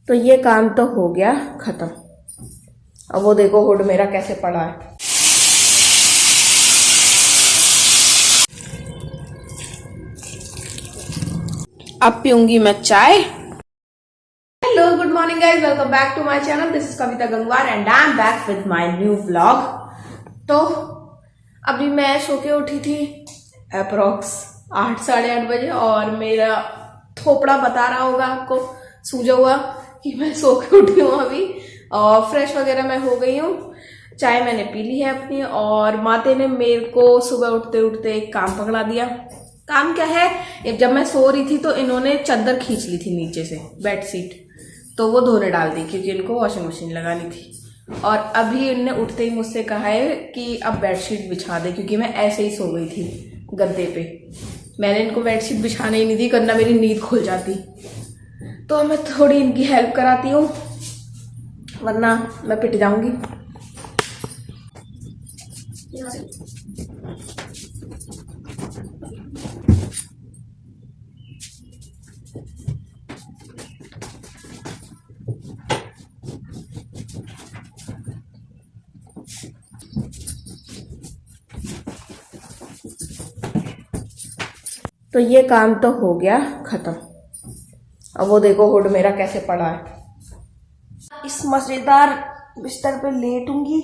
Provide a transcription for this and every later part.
तो ये काम तो हो गया खत्म। अब वो देखो हुड मेरा कैसे पड़ा है। अब पीऊंगी मैं चाय। Hello good morning guys, welcome back to my channel. This is Kavita Gangwar and I am back with my new vlog. तो अभी मैं सो के उठी थी अप्रोक्स 8 साढ़े 8 बजे और मेरा थोपड़ा बता रहा होगा आपको सूझा हुआ कि मैं सो के उठी हूँ अभी। और फ्रेश वगैरह मैं हो गई हूँ, चाय मैंने पी ली है अपनी। और माते ने मेरे को सुबह उठते उठते एक काम पकड़ा दिया। काम क्या है, जब मैं सो रही थी तो इन्होंने चादर खींच ली थी नीचे से, बेडशीट, तो वो धोने डाल दी क्योंकि इनको वॉशिंग मशीन लगानी थी। और अभी इनने उठते ही मुझसे कहा है कि अब बेडशीट बिछा दे, क्योंकि मैं ऐसे ही सो गई थी गद्दे पे। मैंने इनको बेडशीट बिछाने ही नहीं दी, वरना मेरी नींद खुल जाती। तो मैं थोड़ी इनकी हेल्प कराती हूँ, वरना मैं पिट जाऊंगी। तो ये काम तो हो गया खत्म। अब वो देखो हुड मेरा कैसे पड़ा है। इस मजेदार बिस्तर पे लेटूंगी,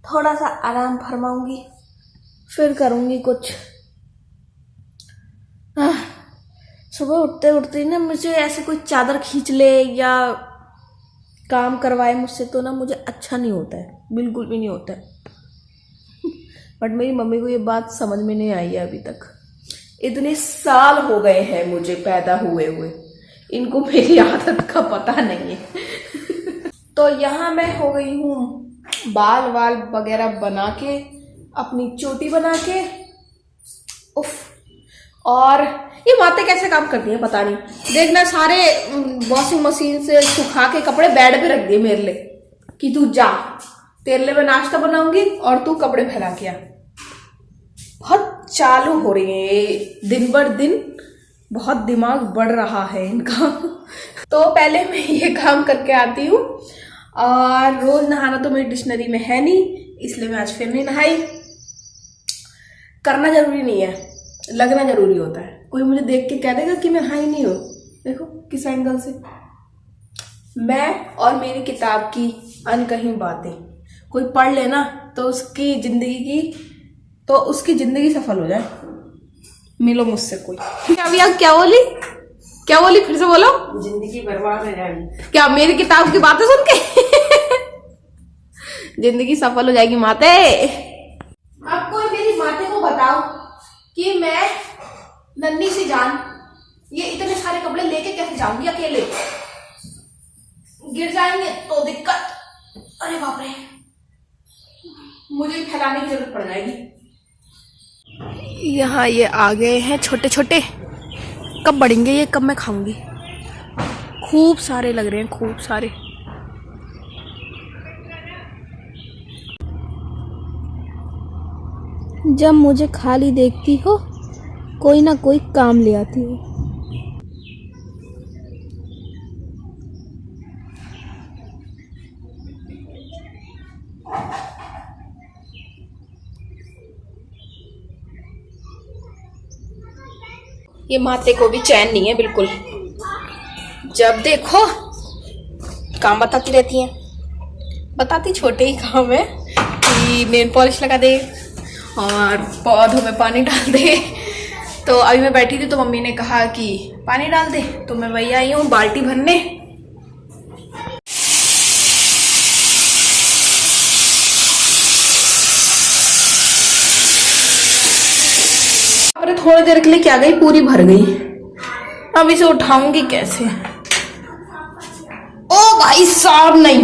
थोड़ा सा आराम फरमाऊंगी, फिर करूंगी कुछ। सुबह उठते उठते ना मुझे ऐसे कोई चादर खींच ले या काम करवाए मुझसे तो ना मुझे अच्छा नहीं होता है, बिल्कुल भी नहीं होता है। बट मेरी मम्मी को ये बात समझ में नहीं आई है अभी तक। इतने साल हो गए हैं मुझे पैदा हुए हुए, इनको मेरी आदत का पता नहीं है। तो यहाँ मैं हो गई हूँ बाल वाल वगैरह बना के, अपनी चोटी बना के। उफ। और ये माते कैसे काम करती हैं पता नहीं। देखना, सारे वॉशिंग मशीन से सुखा के कपड़े बेड पे रख दिए मेरे लिए कि तू जा, तेरे लिए मैं नाश्ता बनाऊंगी और तू कपड़े फैला के आ। बहुत चालू हो रही है दिन बर दिन, बहुत दिमाग बढ़ रहा है इनका। तो पहले मैं ये काम करके आती हूँ। और रोज नहाना तो मेरी डिक्शनरी में है नहीं, इसलिए मैं आज फिर नहीं नहाई। करना जरूरी नहीं है, लगना जरूरी होता है। कोई मुझे देख के कह देगा कि मैं नहाई नहीं हूँ, देखो किस एंगल से। मैं और मेरी किताब की अनकही बातें कोई पढ़ लेना तो उसकी जिंदगी सफल हो जाए। मिलो मुझसे कोई। क्या भैया, क्या बोली फिर से बोलो। जिंदगी बर्बाद हो जाएगी क्या मेरी किताब की बातें सुन के? जिंदगी सफल हो जाएगी माते। अब कोई मेरी माते को बताओ कि मैं नन्ही सी जान ये इतने सारे कपड़े लेके कैसे जाऊंगी अकेले? गिर जाएंगे तो दिक्कत। अरे बाप रे, मुझे फैलाने की जरूरत पड़ जाएगी। यहाँ ये आ गए हैं छोटे छोटे, कब बढ़ेंगे ये, कब मैं खाऊंगी। खूब सारे लग रहे हैं, खूब सारे। जब मुझे खाली देखती हो कोई ना कोई काम ले आती हो। ये माते को भी चैन नहीं है बिल्कुल, जब देखो काम बताती रहती हैं। बताती छोटे ही काम है कि नेल पॉलिश लगा दे और पौधों में पानी डाल दे। तो अभी मैं बैठी थी तो मम्मी ने कहा कि पानी डाल दे, तो मैं वही आई हूँ बाल्टी भरने। थोड़ी देर के लिए क्या गई, पूरी भर गई। अब इसे उठाऊंगी कैसे? ओ भाई साहब, नहीं,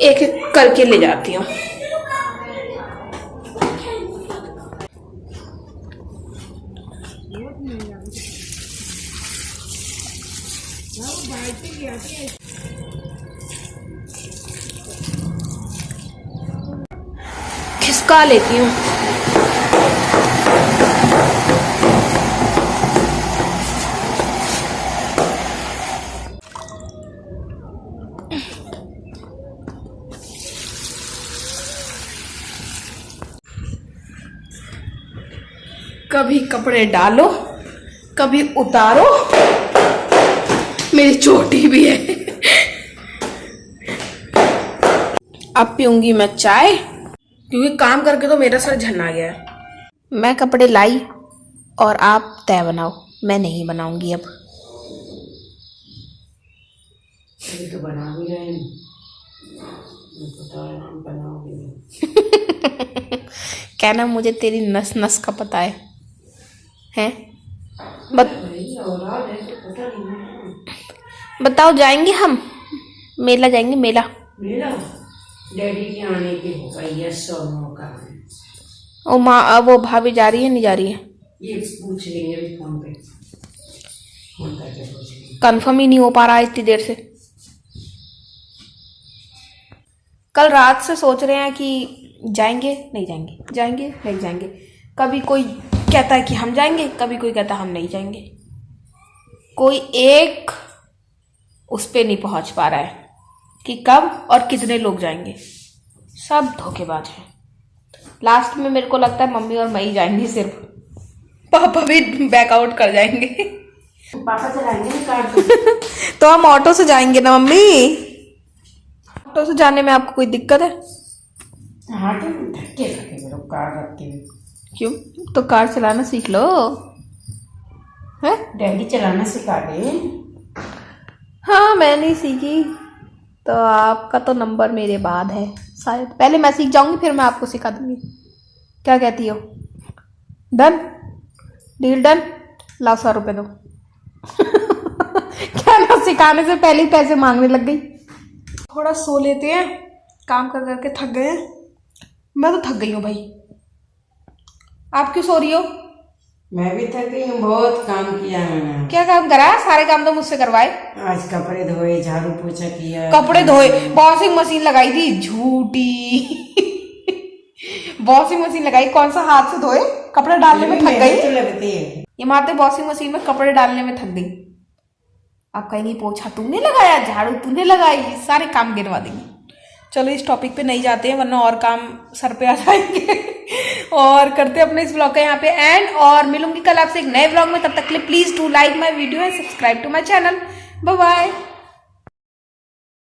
एक एक करके ले जाती हूँ। खिसका लेती हूँ। कभी कपड़े डालो, कभी उतारो। मेरी चोटी भी है। अब पीऊंगी मैं चाय, क्योंकि काम करके तो मेरा सर झन्ना गया है। मैं कपड़े लाई और आप तय बनाओ, मैं नहीं बनाऊंगी अब। अभी तो बना भी रहे हैं, पता है हम बनाओगे नहीं। कहना मुझे तेरी नस नस का पता है, हैं? भाई औलाद है तो पता नहीं। बताओ, जाएंगे हम मेला, जाएंगे मेला। मेरा डैडी के आने के होगा, यस और नो का। ओ माँ, वो भाभी जा रही है नहीं जा रही है? ये पूछ लेंगे अभी फोन पे, फोन करके पूछ लेंगे। कंफर्म ही नहीं हो पा रहा है इतनी देर से। कल रात से सोच रहे हैं कि जाएंगे नहीं जाएंगे, जाएंगे नहीं जाएंगे। कभी कोई कहता है कि हम जाएंगे, कभी कोई कहता है हम नहीं जाएंगे। कोई एक उस पे नहीं पहुंच पा रहा है कि कब और कितने लोग जाएंगे। सब धोखेबाज हैं। लास्ट में मेरे को लगता है मम्मी और मैं ही जाएंगी सिर्फ, पापा भी बैकआउट कर जाएंगे। पापा चलाएंगे ना कार तो हम ऑटो से जाएंगे ना मम्मी? ऑटो से जाने में आपको कोई दिक्कत है? हाँ तो धक्के खाते मेरे कार रख के। क्यों? तो कार चलाना सीख लो, है? डैडी चलाना सिखा दे। हाँ, मैं नहीं सीखी तो आपका तो नंबर मेरे बाद है शायद। पहले मैं सीख जाऊंगी, फिर मैं आपको सिखा दूंगी। क्या कहती हो? डन? Deal done? लाओ 100 रुपये दो। क्या ना, सिखाने से पहले ही पैसे मांगने लग गई। थोड़ा सो लेते हैं, काम कर करके थक गए हैं। मैं तो थक गई हूँ भाई। आप क्यों सो रही हो? मैं भी थक गई हूँ, बहुत काम किया मैंने। क्या काम करा? सारे काम तो मुझसे करवाए। आज कपड़े धोए, झाड़ू पोछा किया। कपड़े धोए, वॉशिंग मशीन लगाई थी, झूठी। वॉशिंग मशीन लगाई, कौन सा हाथ से धोए? कपड़े डालने में थक गई। तो लगती है ये मारते वॉशिंग मशीन में कपड़े डालने में थक गई। आप कहेंगी पोछा तुमने लगाया, झाड़ू तुमने लगाई, सारे काम गिनवा देंगे। चलो इस टॉपिक पे नहीं जाते हैं, वरना और काम सर पे आ जाएंगे। और करते अपने इस ब्लॉग का यहाँ पे एंड, और मिलूंगी कल आपसे एक नए ब्लॉग में। तब तक के लिए please do like my video and subscribe to my channel. Bye bye.